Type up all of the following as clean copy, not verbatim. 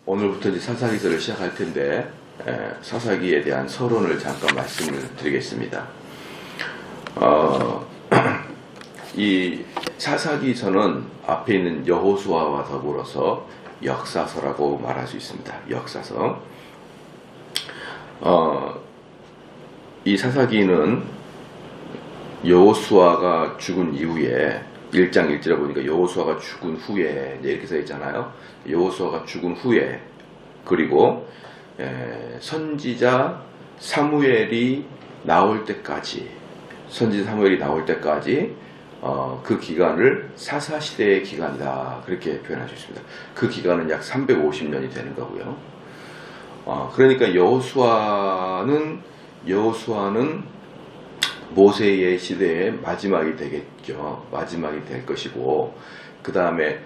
오늘부터 이제 사사기서를 시작할 텐데 사사기에 대한 서론을 잠깐 말씀을 드리겠습니다. 이 사사기서는 앞에 있는 여호수아와 더불어서 역사서라고 말할 수 있습니다. 역사서. 이 사사기는 여호수아가 죽은 이후에 1장 1절에 보니까 여호수아가 죽은 후에 이렇게 써 있잖아요. 여호수아가 죽은 후에 그리고 선지자 사무엘이 나올 때까지 그 기간을 사사시대의 기간이다 그렇게 표현할 수 있습니다. 그 기간은 약 350년이 되는 거고요. 그러니까 여호수아는 모세의 시대의 마지막이 되겠죠. 마지막이 될 것이고, 그 다음에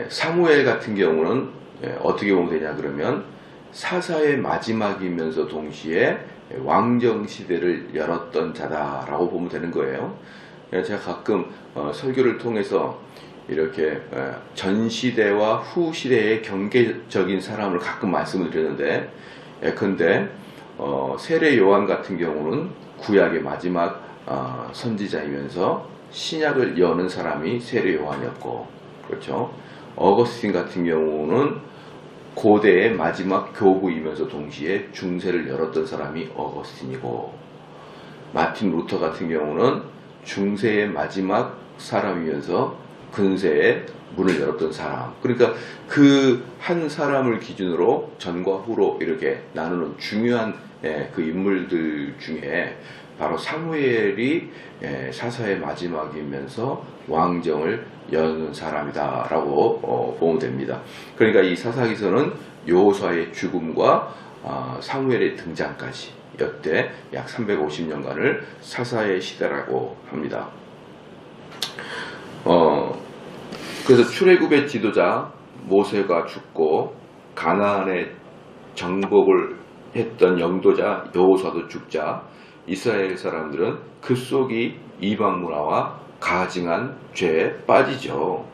사무엘 같은 경우는 어떻게 보면 되냐 그러면 사사의 마지막이면서 동시에 왕정 시대를 열었던 자다라고 보면 되는 거예요. 제가 가끔 설교를 통해서 이렇게 전 시대와 후 시대의 경계적인 사람을 가끔 말씀을 드리는데, 근데 세례 요한 같은 경우는 구약의 마지막 선지자이면서 신약을 여는 사람이 세례 요한이었고, 그렇죠. 어거스틴 같은 경우는 고대의 마지막 교부이면서 동시에 중세를 열었던 사람이 어거스틴이고, 마틴 루터 같은 경우는 중세의 마지막 사람이면서 근세의 문을 열었던 사람. 그러니까 그 한 사람을 기준으로 전과 후로 이렇게 나누는 중요한 그 인물들 중에 바로 사무엘이 사사의 마지막이면서 왕정을 여는 사람이다라고 보면 됩니다. 그러니까 이 사사기서는 여호수아의 죽음과 사무엘의 등장까지 역대 약 350년간을 사사의 시대라고 합니다. 그래서 출애굽의 지도자 모세가 죽고 가나안의 정복을 했던 영도자 여호수아도 죽자 이스라엘 사람들은 그 속이 이방 문화와 가증한 죄에 빠지고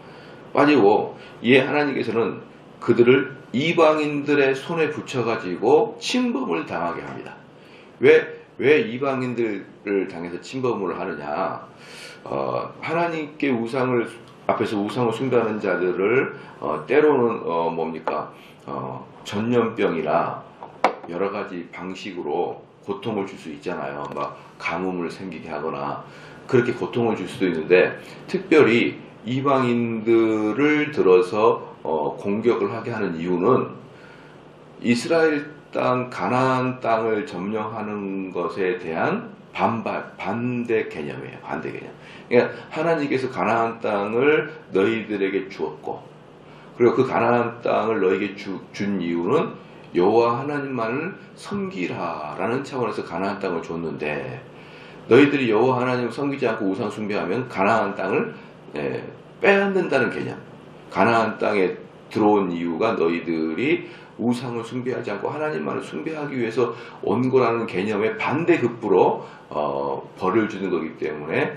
이에 하나님께서는 그들을 이방인들의 손에 붙여가지고 침범을 당하게 합니다. 왜 이방인들을 당해서 침범을 하느냐? 하나님께 앞에서 우상을 숭배하는 자들을 때로는 전염병이나 여러 가지 방식으로 고통을 줄 수 있잖아요. 막 가뭄을 생기게 하거나 그렇게 고통을 줄 수도 있는데, 특별히 이방인들을 들어서 공격을 하게 하는 이유는 이스라엘 땅 가나안 땅을 점령하는 것에 대한 반대 개념이에요. 반대 개념. 그러니까 하나님께서 가나안 땅을 너희들에게 주었고, 그리고 그 가나안 땅을 너희에게 준 이유는 여호와 하나님만을 섬기라라는 차원에서 가나안 땅을 줬는데, 너희들이 여호와 하나님을 섬기지 않고 우상 숭배하면 가나안 땅을 빼앗는다는 개념. 가나안 땅에 들어온 이유가 너희들이 우상을 숭배하지 않고 하나님만을 숭배하기 위해서 온 거라는 개념의 반대급부로 벌을 주는 거기 때문에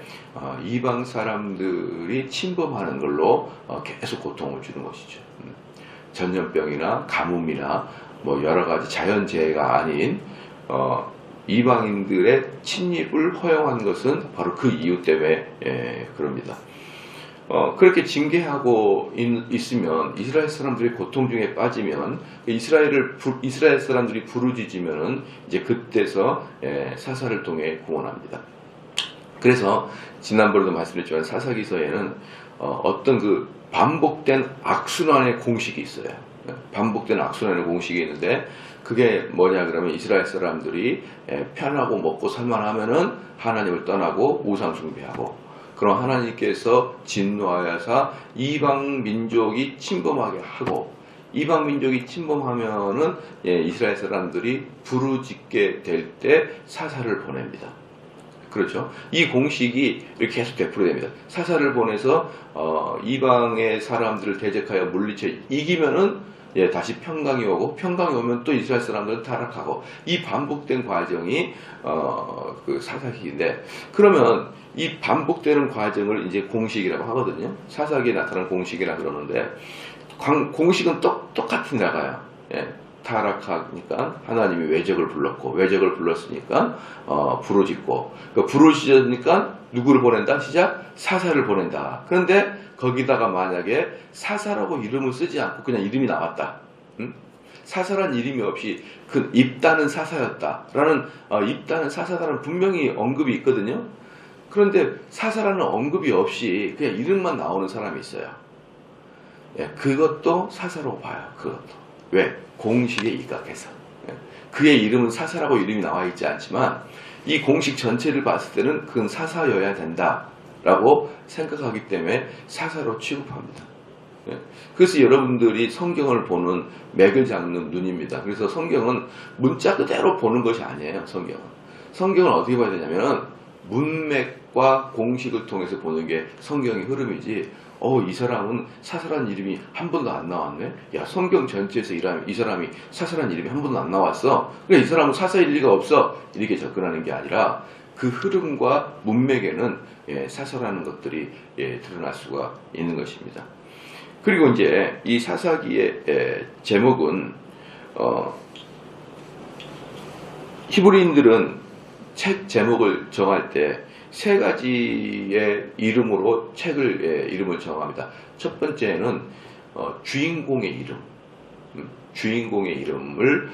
이방 사람들이 침범하는 걸로 계속 고통을 주는 것이죠. 전염병이나 가뭄이나 여러 가지 자연재해가 아닌 이방인들의 침입을 허용한 것은 바로 그 이유 때문에 그럽니다. 그렇게 징계하고 있으면 이스라엘 사람들이 고통 중에 빠지면 이스라엘 사람들이 부르짖으면은 이제 그때서 사사를 통해 구원합니다. 그래서 지난번에도 말씀드렸지만 사사기서에는 어떤 그 반복된 악순환의 공식이 있어요. 반복된 악순환의 공식이 있는데, 그게 뭐냐 그러면 이스라엘 사람들이 편하고 먹고 살만하면은 하나님을 떠나고 우상 숭배하고, 그럼 하나님께서 진노하여서 이방 민족이 침범하게 하고, 이방 민족이 침범하면은 이스라엘 사람들이 부르짖게 될 때 사사를 보냅니다. 그렇죠? 이 공식이 이렇게 계속 되풀이됩니다. 사사를 보내서 이방의 사람들을 대적하여 물리쳐 이기면은 다시 평강이 오고, 평강이 오면 또 이스라엘 사람들은 타락하고, 이 반복된 과정이 그 사사기인데, 그러면 이 반복되는 과정을 이제 공식이라고 하거든요. 사사기에 나타나는 공식이라 그러는데, 공식은 똑같은 나가요. 예, 타락하니까 하나님이 외적을 불렀고, 외적을 불렀으니까 부르짖고, 부르짖으니까 누구를 보낸다? 시작 사사를 보낸다. 그런데 거기다가 만약에 사사라고 이름을 쓰지 않고 그냥 이름이 나왔다. 사사란 이름이 없이 그 입다는 사사였다라는 입다는 사사다는 분명히 언급이 있거든요. 그런데 사사라는 언급이 없이 그냥 이름만 나오는 사람이 있어요. 예, 그것도 사사로 봐요. 그것도. 왜? 공식에 입각해서. 예, 그의 이름은 사사라고 이름이 나와 있지 않지만 이 공식 전체를 봤을 때는 그건 사사여야 된다라고 생각하기 때문에 사사로 취급합니다. 예, 그래서 여러분들이 성경을 보는 맥을 잡는 눈입니다. 그래서 성경은 문자 그대로 보는 것이 아니에요. 성경은 어떻게 봐야 되냐면 문맥과 공식을 통해서 보는 게 성경의 흐름이지. 이 사람은 사사란 이름이 한 번도 안 나왔네. 야, 성경 전체에서 이 사람이 사사란 이름이 한 번도 안 나왔어. 그러니까 이 사람은 사사일 리가 없어. 이렇게 접근하는 게 아니라 그 흐름과 문맥에는 사사라는 것들이 드러날 수가 있는 것입니다. 그리고 이제 이 사사기의 제목은 히브리인들은 책 제목을 정할 때 세 가지의 이름으로 책을 이름을 정합니다. 첫 번째는 주인공의 이름, 주인공의 이름을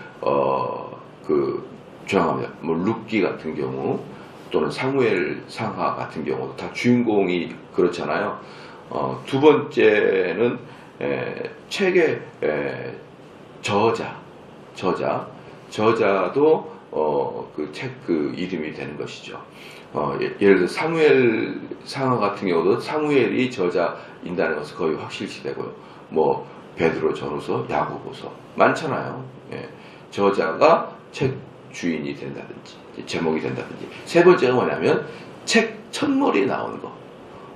정합니다. 뭐 룻기 같은 경우 또는 사무엘 상하 같은 경우도 다 주인공이 그렇잖아요. 두 번째는 책의 저자도 그 책 그 이름이 되는 것이죠. 예를 들어 사무엘 상하 같은 경우도 사무엘이 저자인다는 것은 거의 확실시되고요. 뭐 베드로 전후서, 야고보서 많잖아요. 예, 저자가 책 주인이 된다든지 제목이 된다든지. 세 번째가 뭐냐면 책 첫머리에 나오는 거.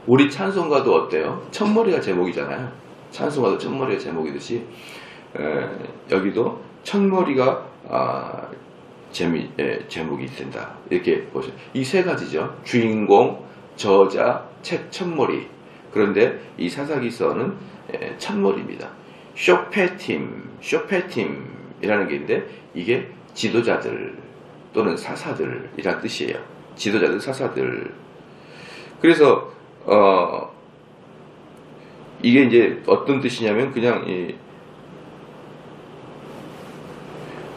우리 찬송가도 어때요? 첫머리가 제목이잖아요. 찬송가도 첫머리가 제목이듯이 여기도 첫머리가 제목이 된다. 이렇게 보세요. 이 세 가지죠. 주인공, 저자, 책 첫머리. 그런데 이 사사기서는 첫머리입니다. 쇼페팀이라는 게 있는데 이게 지도자들 또는 사사들이란 뜻이에요. 지도자들, 사사들. 그래서 이게 이제 어떤 뜻이냐면 그냥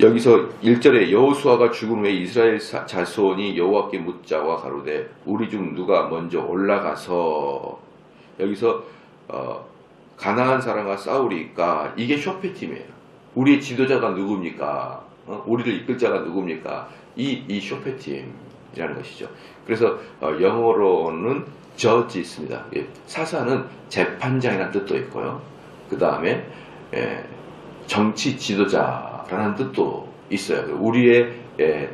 여기서 1절에 여호수아가 죽은 후에 이스라엘 자손이 여호와께 묻자와 가로되 우리 중 누가 먼저 올라가서 여기서 가나안 사람과 싸우리까. 이게 쇼페팀이에요. 우리의 지도자가 누굽니까? 우리를 이끌 자가 누굽니까? 이 쇼페팀이라는 것이죠. 그래서 영어로는 저지 있습니다. 사사는 재판장이라는 뜻도 있고요. 그 다음에 정치 지도자라는 뜻도 있어요. 우리의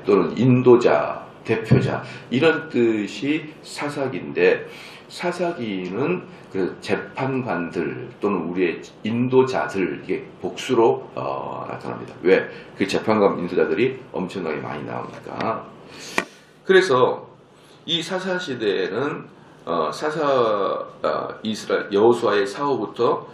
또는 인도자, 대표자 이런 뜻이 사사기인데 사사기는 그 재판관들 또는 우리의 인도자들 이게 복수로 나타납니다. 왜? 그 재판관 인도자들이 엄청나게 많이 나오니까. 그래서 이 사사 시대에는 이스라엘 여호수아의 사후부터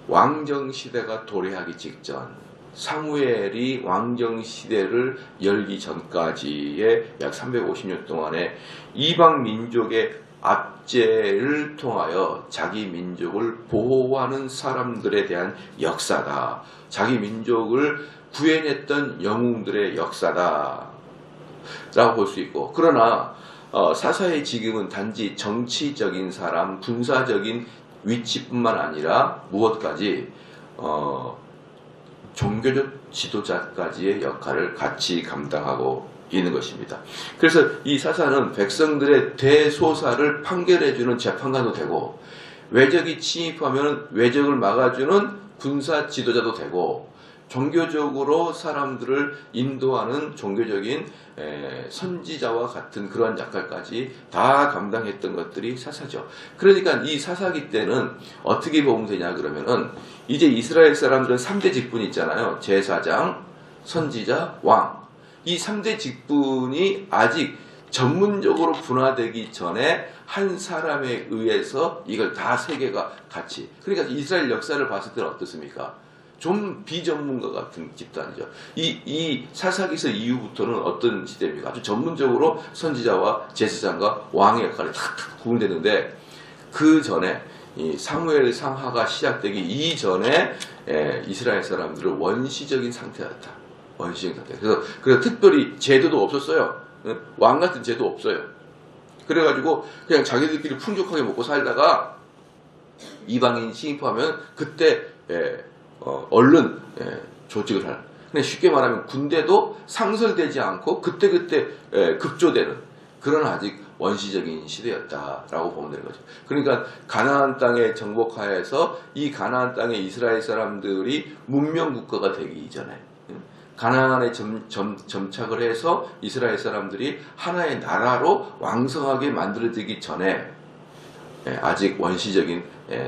왕정 시대가 도래하기 직전, 사무엘이 왕정 시대를 열기 전까지의 약 350년 동안에 이방 민족의 압제를 통하여 자기 민족을 보호하는 사람들에 대한 역사다. 자기 민족을 구해냈던 영웅들의 역사다 라고 볼 수 있고, 그러나 사사의 지금은 단지 정치적인 사람, 군사적인 위치뿐만 아니라 무엇까지 종교적 지도자까지의 역할을 같이 감당하고 있는 것입니다. 그래서 이 사사는 백성들의 대소사를 판결해주는 재판관도 되고, 외적이 침입하면 외적을 막아주는 군사 지도자도 되고, 종교적으로 사람들을 인도하는 종교적인 선지자와 같은 그러한 역할까지 다 감당했던 것들이 사사죠. 그러니까 이 사사기 때는 어떻게 보면 되냐 그러면은 이제 이스라엘 사람들은 3대 직분이 있잖아요. 제사장, 선지자, 왕. 이 3대 직분이 아직 전문적으로 분화되기 전에 한 사람에 의해서 이걸 다 세계가 같이. 그러니까 이스라엘 역사를 봤을 때는 어떻습니까? 좀 비전문가 같은 집단이죠. 이 사사기서 이후부터는 어떤 시대입니까? 아주 전문적으로 선지자와 제사장과 왕의 역할이 탁탁 구분되는데, 그 전에 이 사무엘 상하가 시작되기 이전에 이스라엘 사람들은 원시적인 상태였다. 원시적인 상태. 그래서 특별히 제도도 없었어요. 왕 같은 제도 없어요. 그래가지고 그냥 자기들끼리 풍족하게 먹고 살다가 이방인 침입하면 그때 얼른 조직을 하는. 그냥 쉽게 말하면 군대도 상설되지 않고 그때그때 급조되는 그런 아직 원시적인 시대였다라고 보면 되는 거죠. 그러니까 가나안 땅의 정복하에서 이 가나안 땅에 이스라엘 사람들이 문명 국가가 되기 이전에, 가나안에 점착을 해서 이스라엘 사람들이 하나의 나라로 왕성하게 만들어지기 전에 아직 원시적인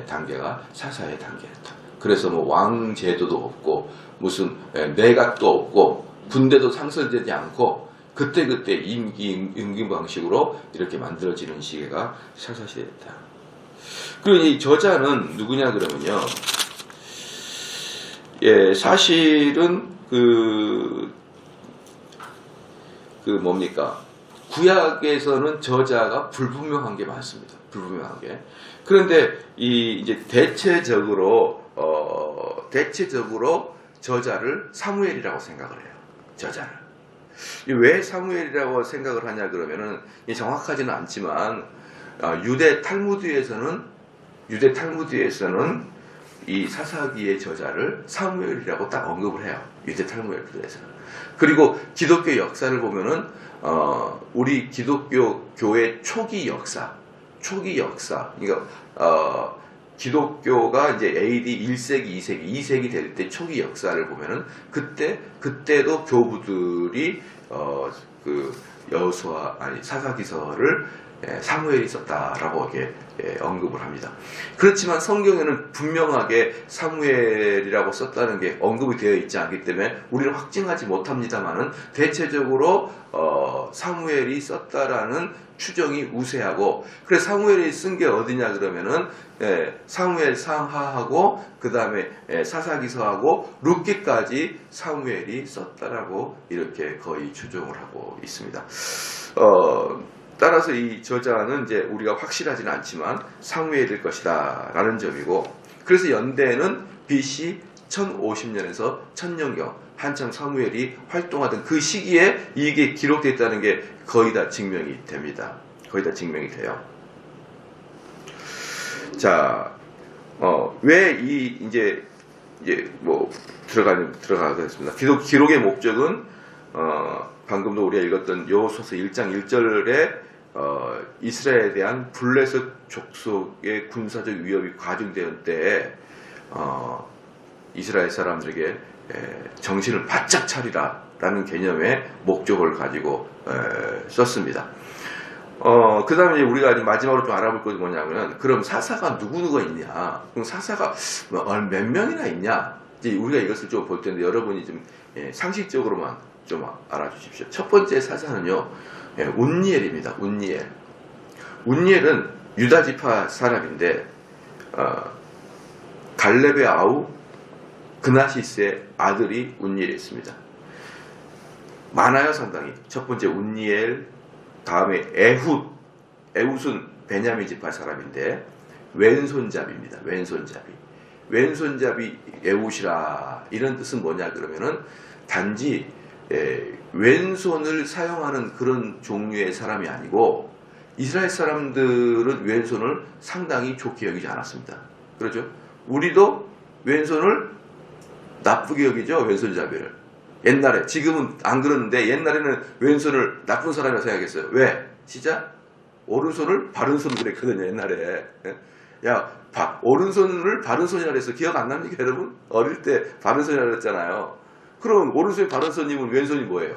단계가 사사의 단계였다. 그래서 뭐 왕제도도 없고 무슨 내각도 없고 군대도 상설되지 않고 그때그때 임기 방식으로 이렇게 만들어지는 시기가 사사시대였다. 그리고 이 저자는 누구냐 그러면요, 사실은 뭡니까? 구약에서는 저자가 불분명한 게 많습니다. 불분명한 게. 그런데 이제 대체적으로 저자를 사무엘이라고 생각을 해요. 저자를. 왜 사무엘이라고 생각을 하냐 그러면은 정확하지는 않지만 유대 탈무드에서는 이 사사기의 저자를 사무엘이라고 딱 언급을 해요. 유대 탈무드에서는. 그리고 기독교 역사를 보면은 우리 기독교 교회 초기 역사, 그러니까 기독교가 이제 AD 1세기, 2세기 될 때 초기 역사를 보면은 그때도 교부들이 사사기서를 사무엘이 썼다라고 이렇게 언급을 합니다. 그렇지만 성경에는 분명하게 사무엘이라고 썼다는 게 언급이 되어 있지 않기 때문에 우리는 확증하지 못합니다만은 대체적으로 사무엘이 썼다라는 추정이 우세하고, 그래서 사무엘이 쓴 게 어디냐 그러면은 사무엘 상하하고 그 다음에 사사기서하고 룻기까지 사무엘이 썼다라고 이렇게 거의 추정을 하고 있습니다. 따라서 이 저자는 이제 우리가 확실하지는 않지만 사무엘일 것이다 라는 점이고, 그래서 연대는 BC 1050년에서 1000년경 한참 사무엘이 활동하던 그 시기에 이게 기록됐다는 게 거의 다 증명이 됩니다. 거의 다 증명이 돼요. 자, 왜 이제 뭐 들어가겠습니다. 기록의 목적은 방금도 우리가 읽었던 여호수아서 1장 1절에 이스라엘에 대한 블레셋 족속의 군사적 위협이 가중되던 때에 이스라엘 사람들에게 정신을 바짝 차리라라는 개념의 목적을 가지고 썼습니다. 그 다음에 우리가 마지막으로 좀 알아볼 것이 뭐냐면, 그럼 사사가 누구누가 있냐? 그럼 사사가 몇 명이나 있냐? 이제 우리가 이것을 좀 볼 텐데 여러분이 좀 상식적으로만 좀 알아주십시오. 첫 번째 사사는요, 운니엘입니다. 운니엘은 유다 지파 사람인데 갈렙의 아우 그나시스의 아들이 운니엘이었습니다. 많아요, 상당히. 첫 번째 운니엘, 다음에 에훗은 베냐민 지파 사람인데 왼손잡이입니다. 왼손잡이 에훗이라, 이런 뜻은 뭐냐 그러면은 단지 왼손을 사용하는 그런 종류의 사람이 아니고, 이스라엘 사람들은 왼손을 상당히 좋게 여기지 않았습니다. 그렇죠? 우리도 왼손을 나쁘게 여기죠, 왼손잡이를. 옛날에, 지금은 안 그러는데 옛날에는 왼손을 나쁜 사람이라고 생각했어요. 왜? 진짜 오른손을 바른 손으로 그랬거든요, 옛날에. 야, 오른손을 바른 손이라 그랬어. 기억 안 납니까, 여러분? 어릴 때 바른 손이라 그랬잖아요. 그럼 오른손이 바른 손이면 왼손이 뭐예요?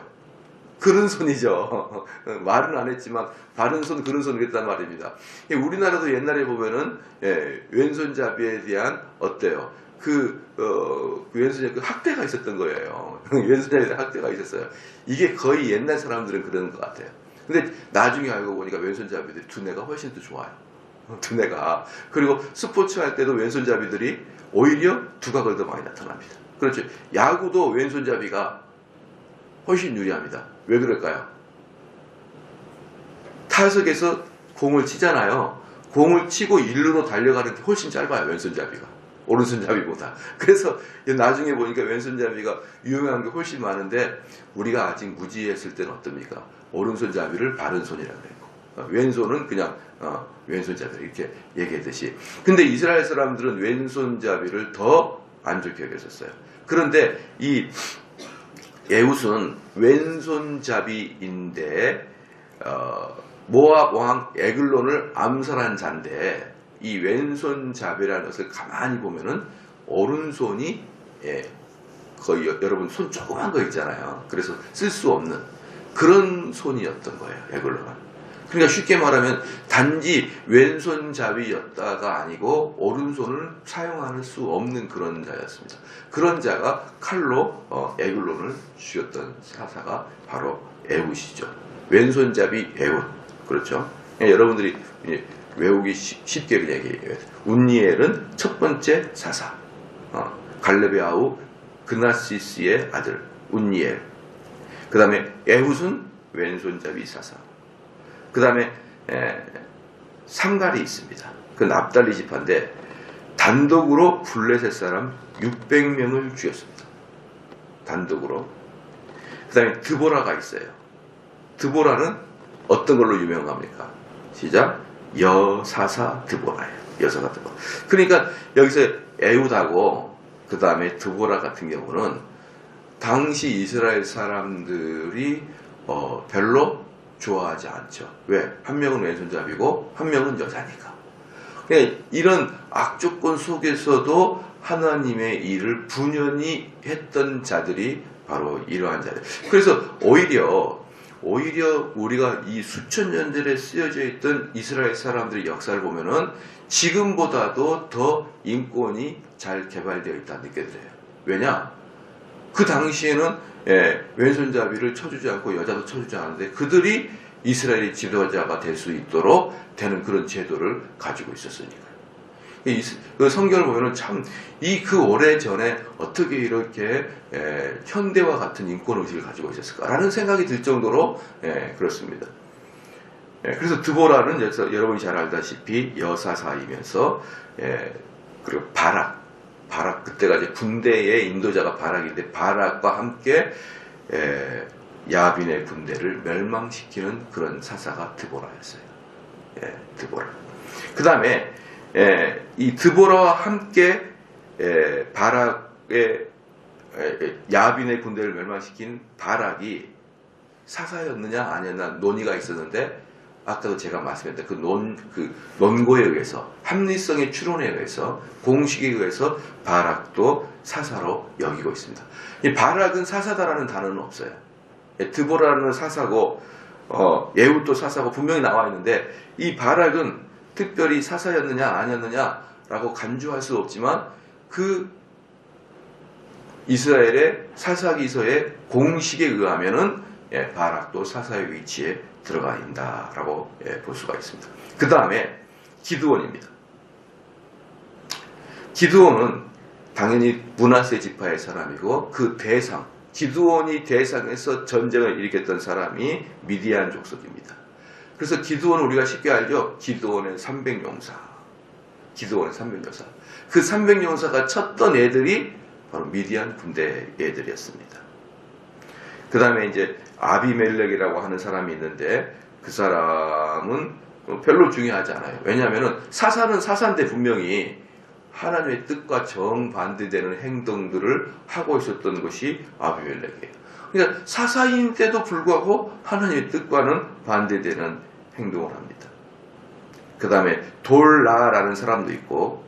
그른 손이죠. 말은 안 했지만 바른 손, 그른 손 그랬단 말입니다. 우리나라도 옛날에 보면은 왼손잡이에 대한 어때요? 왼손잡이 학대가 있었던 거예요. 왼손잡이에 학대가 있었어요. 이게 거의 옛날 사람들은 그러는 것 같아요. 근데 나중에 알고 보니까 왼손잡이들이 두뇌가 훨씬 더 좋아요. 두뇌가. 그리고 스포츠 할 때도 왼손잡이들이 오히려 두각을 더 많이 나타납니다. 그렇죠. 야구도 왼손잡이가 훨씬 유리합니다. 왜 그럴까요? 타석에서 공을 치잖아요. 공을 치고 일루로 달려가는 게 훨씬 짧아요. 왼손잡이가. 오른손잡이보다. 그래서 나중에 보니까 왼손잡이가 유용한 게 훨씬 많은데 우리가 아직 무지했을 때는 어떻습니까? 오른손잡이를 바른손이라고 그랬고 왼손은 그냥 왼손잡이 이렇게 얘기했듯이. 근데 이스라엘 사람들은 왼손잡이를 더 안 좋게 여겼었어요. 그런데 이 에훗은 왼손잡이인데 모압 왕 에글론을 암살한 자인데 이 왼손잡이라는 것을 가만히 보면은 오른손이 거의 여러분 손 조그만 거 있잖아요. 그래서 쓸 수 없는 그런 손이었던 거예요. 에글론은. 그러니까 쉽게 말하면 단지 왼손잡이였다가 아니고 오른손을 사용할 수 없는 그런 자였습니다. 그런 자가 칼로 에글론을 죽였던 사사가 바로 에훗이죠. 왼손잡이 에훗. 그렇죠. 여러분들이 외우기 쉽게 그냥 얘기해요. 운니엘은 첫 번째 사사. 갈렙의 아우 그나시스의 아들 운니엘. 그 다음에 에훗은 왼손잡이 사사. 그 다음에 삼갈이 있습니다. 그 납달리 지파인데 단독으로 블레셋 사람 600명을 죽였습니다. 단독으로. 그 다음에 드보라가 있어요. 드보라는 어떤 걸로 유명합니까? 시작. 여사사 드보라예요. 여사사 드보라. 그러니까 여기서 에훗하고 그 다음에 드보라 같은 경우는 당시 이스라엘 사람들이 별로 좋아하지 않죠. 왜? 한 명은 왼손잡이고 한 명은 여자니까. 그러니까 이런 악조건 속에서도 하나님의 일을 분연히 했던 자들이 바로 이러한 자들. 그래서 오히려 우리가 이 수천 년들에 쓰여져 있던 이스라엘 사람들의 역사를 보면은 지금보다도 더 인권이 잘 개발되어 있다 느껴져요. 왜냐? 그 당시에는 왼손잡이를 쳐주지 않고 여자도 쳐주지 않았는데 그들이 이스라엘의 지도자가 될 수 있도록 되는 그런 제도를 가지고 있었으니까요. 그 성경을 보면은 참 그 오래 전에 어떻게 이렇게 현대와 같은 인권 의식을 가지고 있었을까라는 생각이 들 정도로 그렇습니다. 그래서 드보라는 여러분이 잘 알다시피 여사사이면서 그리고 바락 그때가 이제 군대의 인도자가 바락인데 바락과 함께 야빈의 군대를 멸망시키는 그런 사사가 드보라였어요. 드보라. 그 다음에 이 드보라와 함께 바락의 야빈의 군대를 멸망시킨 바락이 사사였느냐 아니었느냐 논의가 있었는데 아까도 제가 말씀했던 그 논고에 의해서 합리성의 추론에 의해서 공식에 의해서 바락도 사사로 여기고 있습니다. 이 바락은 사사다라는 단어는 없어요. 드보라는 사사고 에훗도 사사고 분명히 나와 있는데 이 바락은 특별히 사사였느냐 아니었느냐라고 간주할 수 없지만 그 이스라엘의 사사기서의 공식에 의하면은 바락도 사사의 위치에 들어가 있다라고 볼 수가 있습니다. 그 다음에 기드온입니다. 기드온은 당연히 므낫세 지파의 사람이고 그 대상 기드온이 대상에서 전쟁을 일으켰던 사람이 미디안 족속입니다. 그래서 기드온은 우리가 쉽게 알죠. 기드온의 300용사. 기드온의 300용사. 그 300용사가 쳤던 애들이 바로 미디안 군대 애들이었습니다. 그 다음에 이제 아비멜렉이라고 하는 사람이 있는데 그 사람은 별로 중요하지 않아요. 왜냐하면 사사는 사사인데 분명히 하나님의 뜻과 정반대되는 행동들을 하고 있었던 것이 아비멜렉이에요. 그러니까 사사인데도 불구하고 하나님의 뜻과는 반대되는 행동을 합니다. 그 다음에 돌라라는 사람도 있고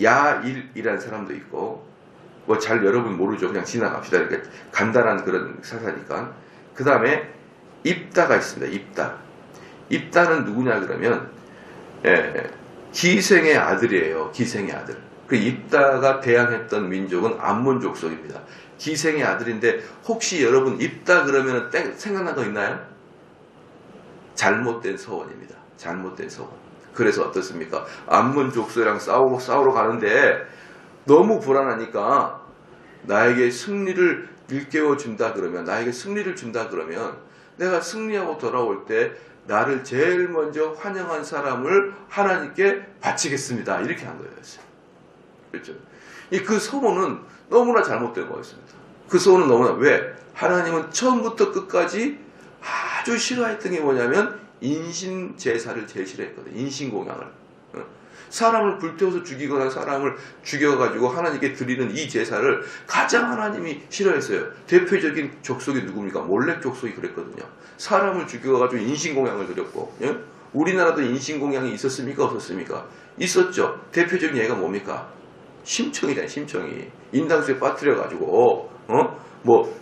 야일이라는 사람도 있고 뭐 잘 여러분 모르죠. 그냥 지나갑시다. 이렇게 간단한 그런 사사니까. 그 다음에 입다가 있습니다. 입다는 누구냐 그러면 기생의 아들이에요. 기생의 아들. 그 입다가 대항했던 민족은 암몬 족속입니다. 기생의 아들인데 혹시 여러분 입다 그러면 생각난 거 있나요? 잘못된 서원입니다. 잘못된 서원. 그래서 어떻습니까? 암몬 족속이랑 싸우러 가는데 너무 불안하니까 나에게 승리를 일깨워 준다 그러면, 나에게 승리를 준다 그러면 내가 승리하고 돌아올 때 나를 제일 먼저 환영한 사람을 하나님께 바치겠습니다. 이렇게 한 거예요. 그렇죠? 그 서원은 너무나 잘못된 거였습니다. 그 서원은 너무나, 왜? 하나님은 처음부터 끝까지 아주 싫어했던 게 뭐냐면 인신 제사를 제일 싫어했거든요. 인신 공양을. 사람을 불태워서 죽이거나 사람을 죽여가지고 하나님께 드리는 이 제사를 가장 하나님이 싫어했어요. 대표적인 족속이 누굽니까? 몰렉 족속이 그랬거든요. 사람을 죽여가지고 인신공양을 드렸고, 예? 우리나라도 인신공양이 있었습니까? 없었습니까? 있었죠. 대표적인 예가 뭡니까? 심청이잖아요. 심청이 인당수에 빠뜨려가지고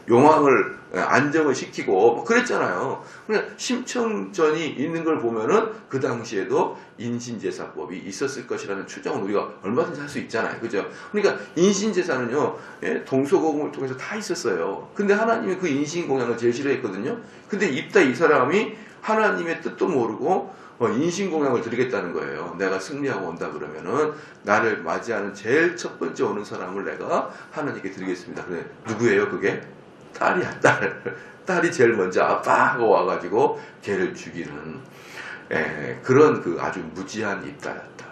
용왕을 안정을 시키고 뭐 그랬잖아요. 그러니까 심청전이 있는 걸 보면은 그 당시에도 인신제사법이 있었을 것이라는 추정은 우리가 얼마든지 할 수 있잖아요. 그죠? 그러니까 인신제사는요, 동서고금을 통해서 다 있었어요. 근데 하나님이 그 인신공양을 제일 싫어했거든요. 근데 입다 이 사람이 하나님의 뜻도 모르고 인신공양을 드리겠다는 거예요. 내가 승리하고 온다 그러면은 나를 맞이하는 제일 첫 번째 오는 사람을 내가 하나님께 드리겠습니다. 그래, 누구예요 그게? 딸이야, 딸. 딸이 제일 먼저 아빠 하고 와가지고 걔를 죽이는 그런 그 아주 무지한 입다였다.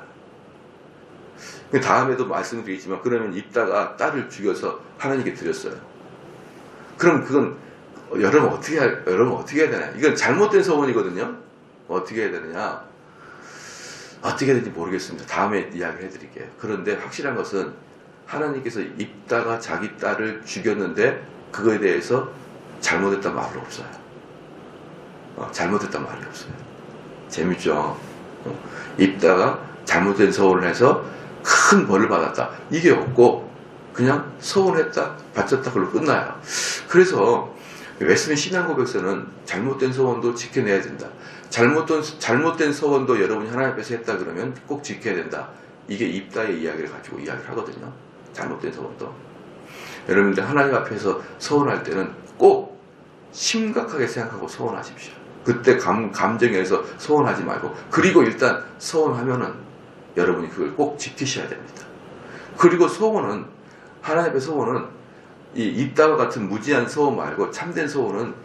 그 다음에도 말씀드리겠지만, 그러면 입다가 딸을 죽여서 하나님께 드렸어요. 그럼 그건 여러분 어떻게 해야 되나? 이건 잘못된 서원이거든요. 어떻게 해야 되느냐? 어떻게 해야 되는지 모르겠습니다. 다음에 이야기를 해드릴게요. 그런데 확실한 것은 하나님께서 입다가 자기 딸을 죽였는데 그거에 대해서 잘못했단 말이 없어요. 잘못했단 말이 없어요. 재밌죠? 입다가 잘못된 서원을 해서 큰 벌을 받았다. 이게 없고 그냥 서원했다, 바쳤다, 그걸로 끝나요. 그래서 웨스민 신앙고백서는 잘못된 서원도 지켜내야 된다. 잘못된 서원도 여러분이 하나님 앞에서 했다 그러면 꼭 지켜야 된다. 이게 입다의 이야기를 가지고 이야기를 하거든요. 잘못된 서원도. 여러분들 하나님 앞에서 서원할 때는 꼭 심각하게 생각하고 서원하십시오. 그때 감정에서 서원하지 말고, 그리고 일단 서원하면은 여러분이 그걸 꼭 지키셔야 됩니다. 그리고 서원은, 하나님 앞에 서원은 이 입다와 같은 무지한 서원 말고 참된 서원은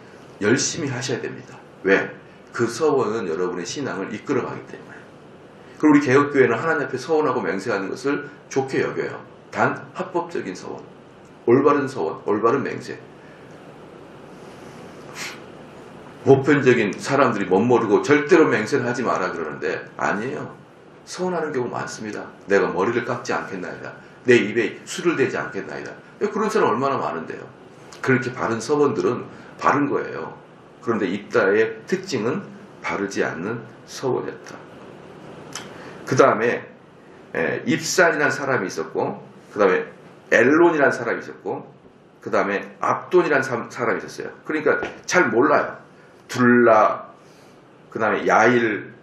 열심히 하셔야 됩니다. 왜? 그 서원은 여러분의 신앙을 이끌어가기 때문에. 그리고 우리 개혁교회는 하나님 앞에 서원하고 맹세하는 것을 좋게 여겨요. 단 합법적인 서원, 올바른 서원, 올바른 맹세. 보편적인 사람들이 멋모르고 절대로 맹세를 하지 마라 그러는데 아니에요. 서원하는 경우 많습니다. 내가 머리를 깎지 않겠나이다. 내 입에 술을 대지 않겠나이다. 그런 사람 얼마나 많은데요. 그렇게 바른 서원들은 바른 거예요. 그런데 입다의 특징은 바르지 않는 서원이었다. 그 다음에 입산이라는 사람이 있었고, 그 다음에 엘론이라는 사람이 있었고, 그 다음에 압돈이라는 사람이 있었어요. 그러니까 잘 몰라요. 둘라, 그 다음에 야일,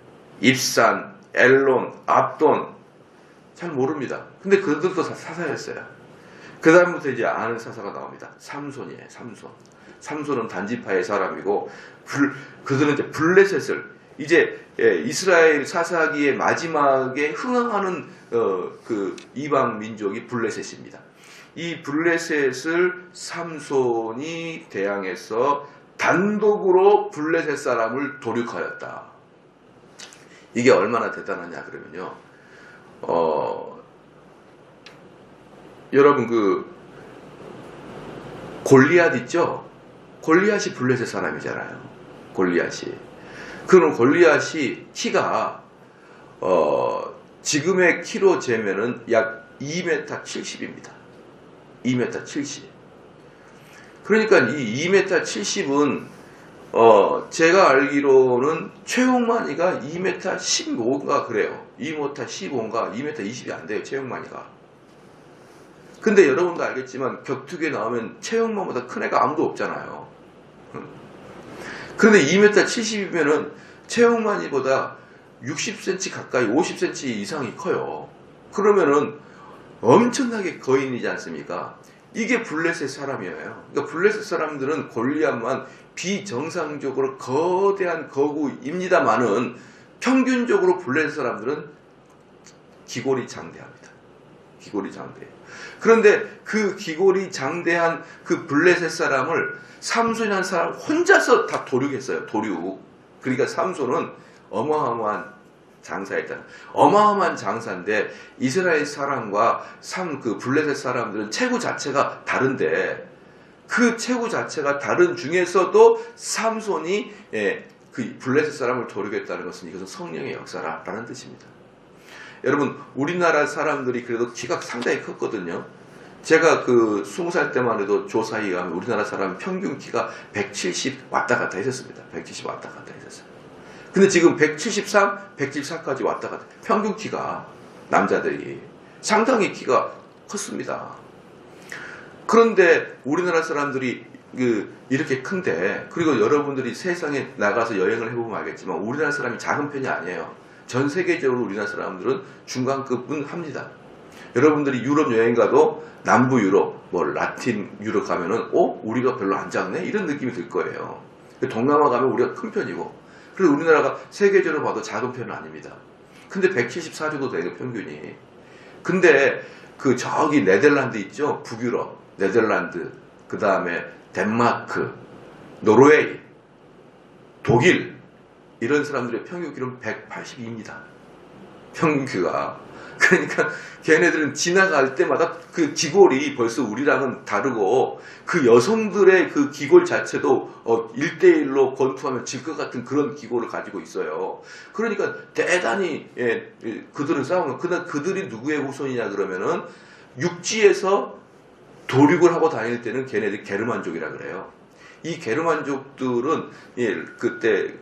입산, 엘론, 압돈 잘 모릅니다. 근데 그들도 사사였어요. 그 다음부터 이제 아는 사사가 나옵니다. 삼손이에요. 삼손은 단지파의 사람이고, 그들은 이제 블레셋을, 이제 이스라엘 사사기의 마지막에 흥황하는 그 이방 민족이 블레셋입니다. 이 블레셋을 삼손이 대항해서 단독으로 블레셋 사람을 도륙하였다. 이게 얼마나 대단하냐 그러면요, 여러분 그 골리앗 있죠? 골리앗이 블레셋 사람이잖아요. 골리앗이. 그럼 골리앗이 키가 지금의 키로 재면은 약 2m 70입니다. 2m 70. 그러니까 이 2m 70은 제가 알기로는 최홍만이가 2m 15인가 그래요. 2m 15인가 2m 20이 안 돼요. 최홍만이가. 근데 여러분도 알겠지만 격투기에 나오면 최홍만보다 큰 애가 아무도 없잖아요. 그런데 2m 70이면은 최홍만이보다 60cm 가까이 50cm 이상이 커요. 그러면은 엄청나게 거인이지 않습니까? 이게 블레셋 사람이에요. 그러니까 블레셋 사람들은 골리앗만 비정상적으로 거대한 거구입니다만은 평균적으로 블레셋 사람들은 기골이 장대합니다. 기골이 장대해요. 그런데 그 기골이 장대한 그 블레셋 사람을 삼손이라는 사람 혼자서 다 도륙했어요. 도륙. 그러니까 삼손은 어마어마한 장사였잖아요. 어마어마한 장사인데 이스라엘 사람과 그 블레셋 사람들은 체구 자체가 다른데 그 체구 자체가 다른 중에서도 삼손이 그 블레셋 사람을 도륙했다는 것은 이것은 성령의 역사라는 뜻입니다. 여러분 우리나라 사람들이 그래도 키가 상당히 컸거든요. 제가 그 20살 때만 해도 조사에 의하면 우리나라 사람 평균 키가 170 왔다 갔다 했었습니다. 170 왔다 갔다 했었어요. 근데 지금 173, 174까지 왔다 갔다. 평균 키가 남자들이 상당히 키가 컸습니다. 그런데 우리나라 사람들이 이렇게 큰데 그리고 여러분들이 세상에 나가서 여행을 해보면 알겠지만 우리나라 사람이 작은 편이 아니에요. 전 세계적으로 우리나라 사람들은 중간급은 합니다. 여러분들이 유럽 여행 가도 남부 유럽, 뭐 라틴 유럽 가면은 우리가 별로 안 작네? 이런 느낌이 들 거예요. 동남아 가면 우리가 큰 편이고 그리고 우리나라가 세계적으로 봐도 작은 편은 아닙니다. 근데 174 정도 되는 평균이. 근데 그 저기 네덜란드 있죠? 북유럽, 네덜란드, 그 다음에 덴마크, 노르웨이, 독일 이런 사람들의 평균 키는 182입니다. 평균 키가. 그러니까 걔네들은 지나갈 때마다 그 기골이 벌써 우리랑은 다르고 그 여성들의 그 기골 자체도 1대1로 권투하면 질 것 같은 그런 기골을 가지고 있어요. 그러니까 대단히 그들은 싸우는 그들이 누구의 후손이냐 그러면은 육지에서 도륙을 하고 다닐 때는 걔네들 게르만족이라 그래요. 이 게르만족들은 그때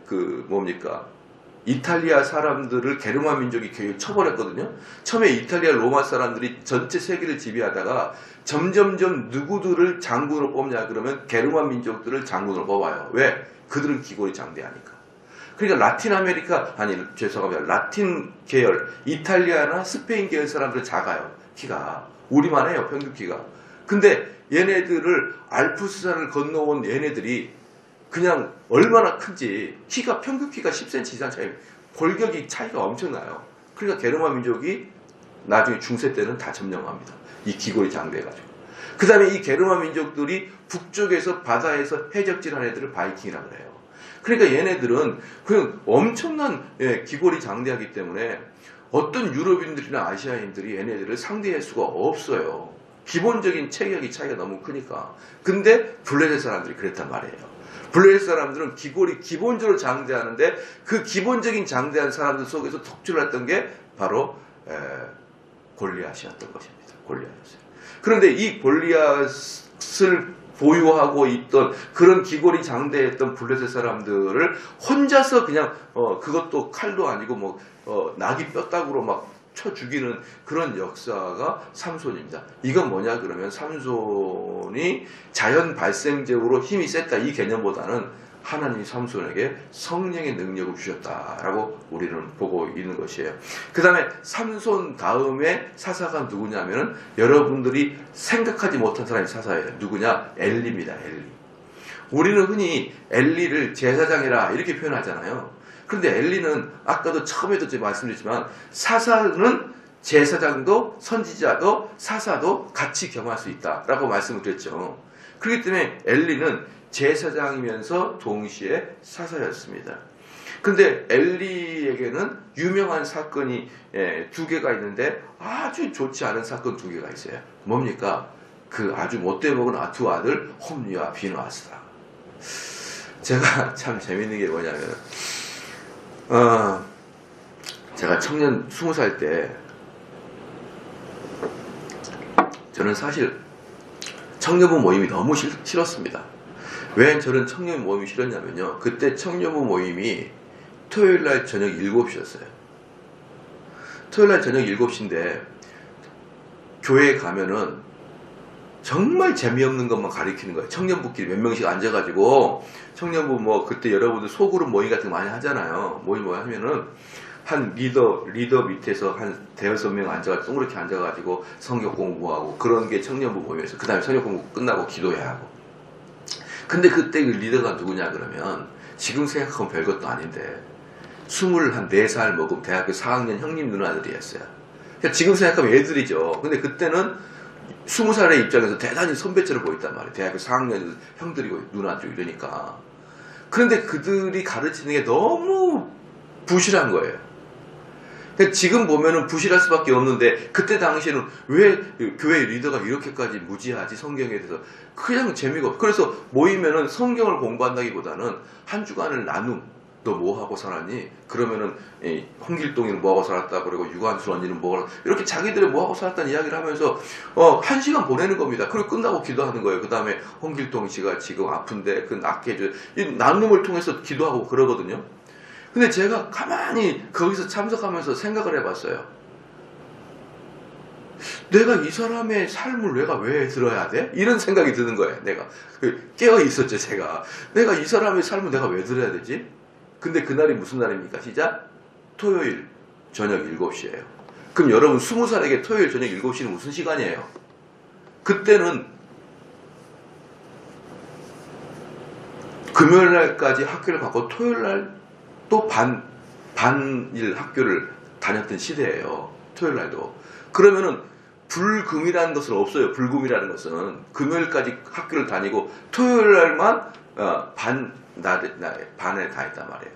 이탈리아 사람들을 게르만 민족이 교육을 쳐버렸거든요. 처음에 이탈리아 로마 사람들이 전체 세계를 지배하다가 점점점 누구들을 장군으로 뽑냐 그러면 게르만 민족들을 장군으로 뽑아요. 왜? 그들은 기골이 장대하니까. 그러니까 라틴 계열, 이탈리아나 스페인 계열 사람들은 작아요. 키가. 우리만 해요. 평균 키가. 근데 얘네들을 알프스산을 건너온 얘네들이 그냥 얼마나 큰지 평균 키가 10cm 이상 차이, 골격이 차이가 엄청나요. 그러니까 게르만 민족이 나중에 중세 때는 다 점령합니다. 이 기골이 장대해가지고. 그 다음에 이 게르만 민족들이 북쪽에서 바다에서 해적질한 애들을 바이킹이라고 그래요. 그러니까 얘네들은 그냥 엄청난 기골이 장대하기 때문에 어떤 유럽인들이나 아시아인들이 얘네들을 상대할 수가 없어요. 기본적인 체격이 차이가 너무 크니까. 근데 블레셋 사람들이 그랬단 말이에요. 블레셋 사람들은 기골이 기본적으로 장대하는데 그 기본적인 장대한 사람들 속에서 독주를 했던 게 바로 골리앗이었던 것입니다. 골리앗이었어요. 그런데 이 골리앗을 보유하고 있던 그런 기골이 장대했던 블레셋 사람들을 혼자서 그냥 그것도 칼도 아니고 낙이 뼈다구로 막 쳐 죽이는 그런 역사가 삼손입니다. 이건 뭐냐 그러면 삼손이 자연 발생적으로 힘이 셌다 이 개념보다는 하나님이 삼손에게 성령의 능력을 주셨다라고 우리는 보고 있는 것이에요. 그 다음에 삼손 다음에 사사가 누구냐면은 여러분들이 생각하지 못한 사람이 사사예요. 누구냐? 엘리입니다. 엘리. 우리는 흔히 엘리를 제사장이라 이렇게 표현하잖아요. 그런데 엘리는 아까도 처음에도 제가 말씀드렸지만 사사는 제사장도 선지자도 사사도 같이 겸할 수 있다라고 말씀을 드렸죠. 그렇기 때문에 엘리는 제사장이면서 동시에 사사였습니다. 그런데 엘리에게는 유명한 사건이 두 개가 있는데 아주 좋지 않은 사건 두 개가 있어요. 뭡니까? 그 아주 못돼 먹은 두 아들 홈리와 비누아스다. 제가 참 재밌는 게 뭐냐면 제가 청년 20살 때 저는 사실 청년부 모임이 너무 싫었습니다. 왜 저는 청년 모임이 싫었냐면요. 그때 청년부 모임이 토요일날 저녁 7시였어요. 토요일날 저녁 7시인데 교회에 가면은 정말 재미없는 것만 가리키는 거예요. 청년부끼리 몇 명씩 앉아가지고 청년부 그때 여러분들 소그룹 모임 같은 거 많이 하잖아요. 모임 하면은 한 리더 밑에서 한 대여섯 명 앉아가지고 동그랗게 앉아가지고 성경 공부하고 그런 게 청년부 모임에서 그 다음에 성경 공부 끝나고 기도해야 하고. 근데 그때 그 리더가 누구냐 그러면 지금 생각하면 별것도 아닌데 24살 먹은 대학교 4학년 형님 누나들이었어요. 그러니까 지금 생각하면 애들이죠. 근데 그때는 20살의 입장에서 대단히 선배처럼 보였단 말이에요. 대학교 4학년 형들이고 누나들 이러니까. 그런데 그들이 가르치는 게 너무 부실한 거예요. 그러니까 지금 보면은 부실할 수밖에 없는데 그때 당시에는 왜 교회 리더가 이렇게까지 무지하지 성경에 대해서 그냥 재미가 없어. 그래서 모이면은 성경을 공부한다기보다는 한 주간을 나눔. 너 뭐하고 살았니? 그러면은 홍길동이는 뭐하고 살았다 그러고 유관순 언니는 뭐하고 이렇게 자기들이 뭐하고 살았다는 이야기를 하면서 한 시간 보내는 겁니다. 그리고 끝나고 기도하는 거예요. 그 다음에 홍길동 씨가 지금 아픈데 그 낫게 해줘요. 이 나눔을 통해서 기도하고 그러거든요. 근데 제가 가만히 거기서 참석하면서 생각을 해봤어요. 내가 이 사람의 삶을 내가 왜 들어야 돼? 이런 생각이 드는 거예요. 내가 깨어 있었죠. 제가 내가 이 사람의 삶을 내가 왜 들어야 되지? 근데 그날이 무슨 날입니까? 시작? 토요일 저녁 7시예요. 그럼 여러분 20살에게 토요일 저녁 7시는 무슨 시간이에요? 그때는 금요일날까지 학교를 갔고 토요일날 또 반일 학교를 다녔던 시대예요. 토요일날도. 그러면은 불금이라는 것은 없어요. 불금이라는 것은 금요일까지 학교를 다니고 토요일날만 반에 다녔단 말이에요.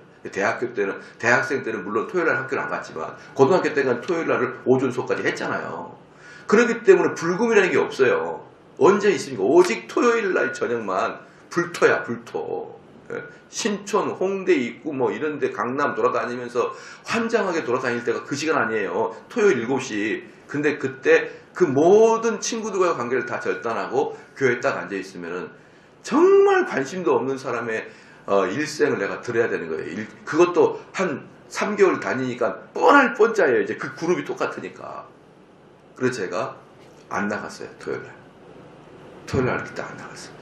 대학생 때는 물론 토요일날 학교를 안 갔지만 고등학교 때는 토요일날을 오전 수업까지 했잖아요. 그렇기 때문에 불금이라는 게 없어요. 언제 있습니까? 오직 토요일날 저녁만 불토야, 불토. 신촌, 홍대 입구 뭐 이런데 강남 돌아다니면서 환장하게 돌아다닐 때가 그 시간 아니에요. 토요일 7시. 근데 그때 그 모든 친구들과의 관계를 다 절단하고 교회에 딱 앉아 있으면은 정말 관심도 없는 사람의 일생을 내가 들어야 되는 거예요. 그것도 한 3개월 다니니까 뻔할 뻔짜예요. 이제 그 그룹이 똑같으니까. 그래서 제가 안 나갔어요. 토요일날 그때 안 나갔습니다.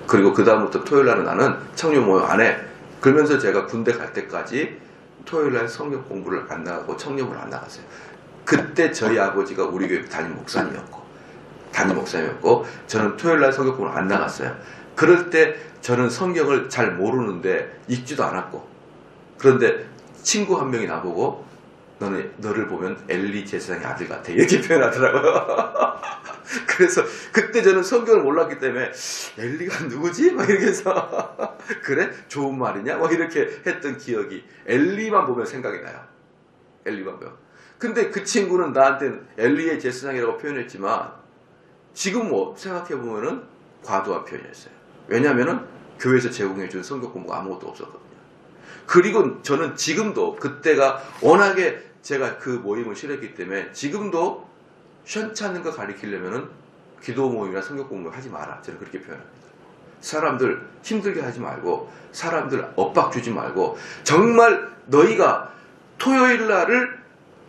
그리고 그 다음부터 토요일날은 나는 청년 모임 안 해. 그러면서 제가 군대 갈 때까지 토요일날 성경 공부를 안 나가고 청년부를 안 나갔어요. 그때 저희 아버지가 우리 교회 담임 목사님이었고 저는 토요일날 성경 공부를 안 나갔어요. 그럴 때 저는 성경을 잘 모르는데 읽지도 않았고, 그런데 친구 한 명이 나보고 너를 보면 엘리 제사장의 아들 같아 이렇게 표현하더라고요. 그래서 그때 저는 성경을 몰랐기 때문에 엘리가 누구지? 막 이렇게 해서 그래? 좋은 말이냐? 막 이렇게 했던 기억이 엘리만 보면 생각이 나요. 엘리만 보면. 근데 그 친구는 나한테 엘리의 제사장이라고 표현했지만 지금 뭐 생각해보면은 과도한 표현이었어요. 왜냐하면은 교회에서 제공해준 성경 공부가 아무것도 없었거든요. 그리고 저는 지금도 그때가 워낙에 제가 그 모임을 싫어했기 때문에 지금도 시원찮은 거 가리키려면은 기도 모임이나 성경 공부를 하지 마라. 저는 그렇게 표현합니다. 사람들 힘들게 하지 말고 사람들 엇박 주지 말고 정말 너희가 토요일 날을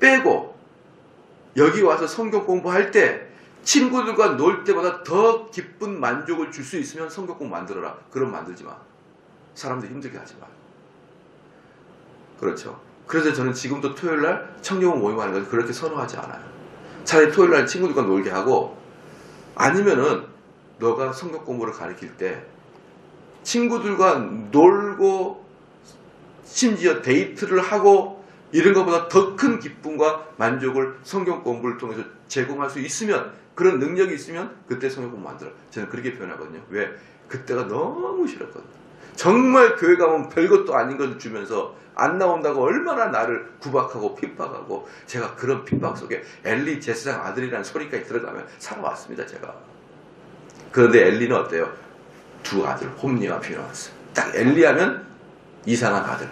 빼고 여기 와서 성경 공부할 때 친구들과 놀 때보다 더 기쁜 만족을 줄 수 있으면 성경 공부 만들어라. 그럼 만들지 마. 사람들 힘들게 하지 마. 그렇죠. 그래서 저는 지금도 토요일날 청년 모임하는 것을 그렇게 선호하지 않아요. 차라리 토요일날 친구들과 놀게 하고, 아니면은 너가 성경 공부를 가르칠 때 친구들과 놀고 심지어 데이트를 하고 이런 것보다 더 큰 기쁨과 만족을 성경 공부를 통해서 제공할 수 있으면, 그런 능력이 있으면 그때 성경 공부 만들어. 저는 그렇게 표현하거든요. 왜? 그때가 너무 싫었거든요. 정말 교회 가면 별것도 아닌 것을 주면서 안 나온다고 얼마나 나를 구박하고 핍박하고, 제가 그런 핍박 속에 엘리 제사장 아들이라는 소리까지 들어가면 살아왔습니다. 제가. 그런데 엘리는 어때요? 두 아들, 홈리와 피너스. 딱 엘리 하면 이상한 아들,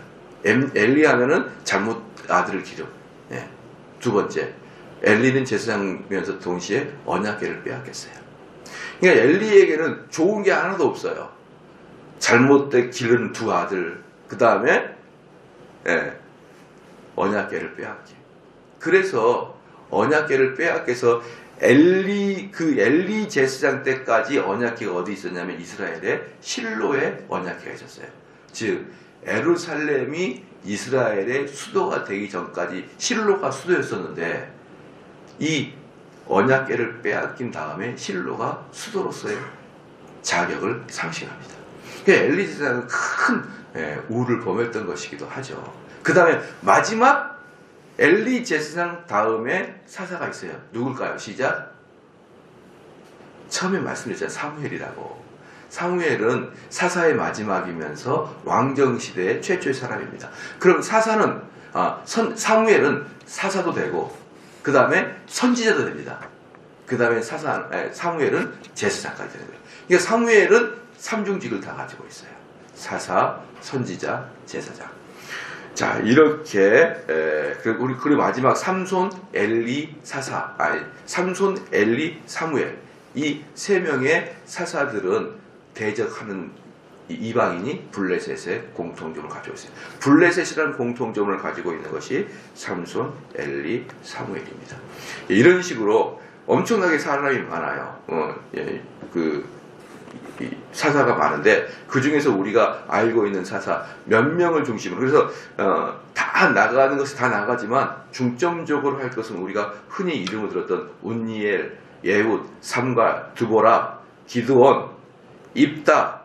엘리 하면은 잘못 아들을 기르. 네. 두 번째, 엘리는 제사장이면서 동시에 언약궤를 빼앗겼어요. 그러니까 엘리에게는 좋은 게 하나도 없어요. 잘못된 기른 두 아들, 그 다음에 언약궤를 빼앗기. 그래서 언약궤를 빼앗겨서 엘리 제사장 때까지 언약궤가 어디 있었냐면 이스라엘의 실로에 언약궤가 있었어요. 즉 에루살렘이 이스라엘의 수도가 되기 전까지 실로가 수도였었는데 이 언약궤를 빼앗긴 다음에 실로가 수도로서의 자격을 상실합니다. 엘리 제사장은 큰 우를 범했던 것이기도 하죠. 그 다음에 마지막 엘리 제사장 다음에 사사가 있어요. 누굴까요? 시작. 처음에 말씀드렸잖아요. 사무엘이라고. 사무엘은 사사의 마지막이면서 왕정시대의 최초의 사람입니다. 그럼 사무엘은 사사도 되고 그 다음에 선지자도 됩니다. 그 다음에 사무엘은 제사장까지 되는 거예요. 그러니까 사무엘은 삼중직을 다 가지고 있어요. 사사, 선지자, 제사장. 자, 이렇게 그리고 마지막 삼손, 엘리, 삼손, 엘리, 사무엘 이 세 명의 사사들은 대적하는 이방인이 블레셋의 공통점을 가지고 있어요. 블레셋이라는 공통점을 가지고 있는 것이 삼손, 엘리, 사무엘입니다. 이런 식으로 엄청나게 사람이 많아요. 사사가 많은데 그 중에서 우리가 알고 있는 사사 몇 명을 중심으로 그래서 다 나가는 것은 다 나가지만 중점적으로 할 것은 우리가 흔히 이름을 들었던 운니엘, 예훗, 삼갈, 드보라, 기드온, 입다,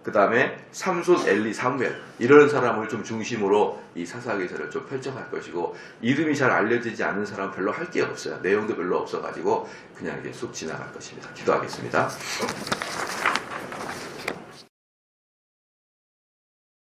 그 다음에 삼손, 엘리, 사무엘 이런 사람을 좀 중심으로 이 사사기서를 좀 펼쳐갈 것이고 이름이 잘 알려지지 않는 사람은 별로 할 게 없어요. 내용도 별로 없어가지고 그냥 이렇게 쑥 지나갈 것입니다. 기도하겠습니다.